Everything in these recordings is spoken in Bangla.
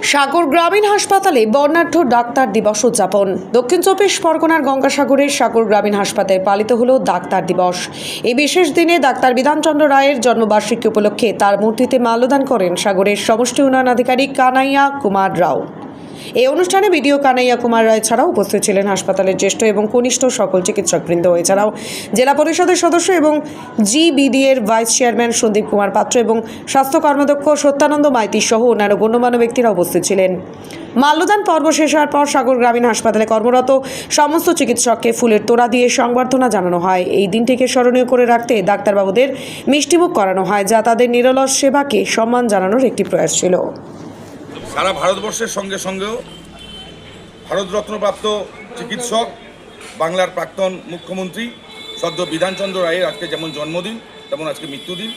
সাগর গ্রামীণ হাসপাতালে বর্ণাঢ্য ডাক্তার দিবস উদযাপন। দক্ষিণ চব্বিশ পরগনার গঙ্গাসাগরের সাগর গ্রামীণ হাসপাতালে পালিত হলো ডাক্তার দিবস। এই বিশেষ দিনে ডাক্তার বিধানচন্দ্র রায়ের জন্মবার্ষিকী উপলক্ষে তার মূর্তিতে মাল্যদান করেন সাগরের সমষ্টি উন্নয়ন আধিকারিক কানাইয়া কুমার রাও। এই অনুষ্ঠানে বিডিও কানাইয়া কুমার রায় ছাড়াও উপস্থিত ছিলেন হাসপাতালের জ্যেষ্ঠ এবং কনিষ্ঠ সকল চিকিৎসকবৃন্দ। এছাড়াও জেলা পরিষদের সদস্য এবং জিবিডি এর ভাইস চেয়ারম্যান সন্দীপ কুমার পাত্র এবং স্বাস্থ্য কর্মাধ্যক্ষ সত্যানন্দ মাইতি সহ অন্যান্য গণ্যমান্য ব্যক্তিরা উপস্থিত ছিলেন। মাল্যদান পর্ব শেষ হওয়ার পর সাগর গ্রামীণ হাসপাতালে কর্মরত সমস্ত চিকিৎসককে ফুলের তোড়া দিয়ে সংবর্ধনা জানানো হয়। এই দিনটিকে স্মরণীয় করে রাখতে ডাক্তারবাবুদের মিষ্টিমুখ করানো হয়, যা তাদের নিরলস সেবাকে সম্মান জানানোর একটি প্রয়াস ছিল। সারা ভারতবর্ষের সঙ্গে সঙ্গেও ভারতরত্নপ্রাপ্ত চিকিৎসক, বাংলার প্রাক্তন মুখ্যমন্ত্রী সদ্য বিধানচন্দ্র রায়ের আজকে যেমন জন্মদিন তেমন আজকে মৃত্যুদিন।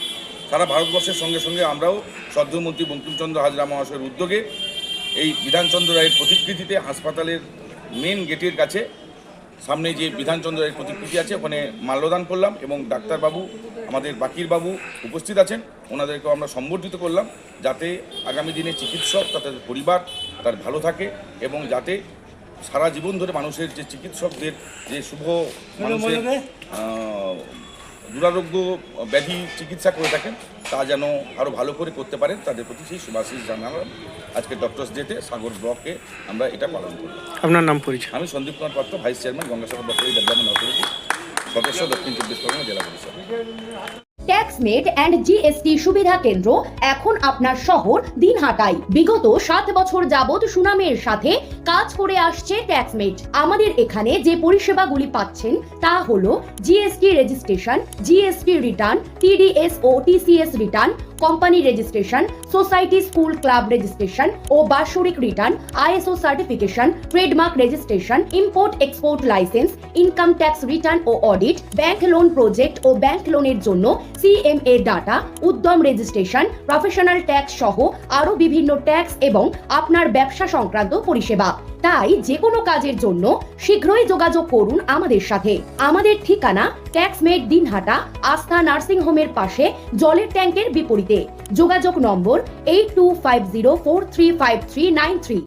সারা ভারতবর্ষের সঙ্গে সঙ্গে আমরাও সদ্যমন্ত্রী বঙ্কিমচন্দ্র হাজরা মহাশয়ের উদ্যোগে এই বিধানচন্দ্র রায়ের প্রতিকৃতিতে হাসপাতালের মেন গেটের কাছে সামনে যে বিধানচন্দ্র রায়ের প্রতিকৃতি আছে ওখানে মাল্যদান করলাম এবং ডাক্তারবাবু, আমাদের বাকির বাবু উপস্থিত আছেন, ওনাদেরকেও আমরা সম্বর্ধিত করলাম, যাতে আগামী দিনে চিকিৎসক তাদের পরিবার তার ভালো থাকে এবং যাতে সারা জীবন ধরে মানুষের যে চিকিৎসকদের যে শুভ মানুষের দুরারোগ্য ব্যাধি চিকিৎসা করে থাকেন তা যেন আরও ভালো করে করতে পারেন, তাদের প্রতি সেই শুভাশিস জানালাম। আজকে ডক্টরস ডেতে সাগর ব্লকে আমরা এটা পালন করি। আপনার নাম পরিচয়? আমি সন্দীপ কুমার পাত্র, vice chairman Gangasagar block development authority, সদস্য দক্ষিণ চব্বিশ পরগনা জেলা পরিষদ। ট্যাক্সমেট অ্যান্ড জিএসটি সুবিধা কেন্দ্র এখন আপনার শহর দিনহাটায়। বিগত 7 বছর যাবৎ সুনামের সাথে কাজ করে আসছে ট্যাক্সমেট। আমাদের এখানে যে পরিষেবাগুলি পাচ্ছেন তা হলো GST registration, GST return, TDS ও TCS return, company registration, society school club registration ও বাৎসরিক return, ISO certification, trademark registration, import export licence, income tax return ও অডিট, ব্যাংক লোন প্রজেক্ট ও ব্যাংক লোনের জন্য CMA data, Udyam registration, professional tax সহ আরো বিভিন্ন ট্যাক্স এবং আপনার ব্যবসা সংক্রান্ত পরিষেবা। তাই যে কোনো কাজের জন্য শীঘ্রই যোগাযোগ করুন আমাদের সাথে। আমাদের ঠিকানা ট্যাক্সমেট দিনহাটা, আস্থা নার্সিং হোমের পাশে, জলের ট্যাঙ্কের বিপরীতে। যোগাযোগ নম্বর 8250435393।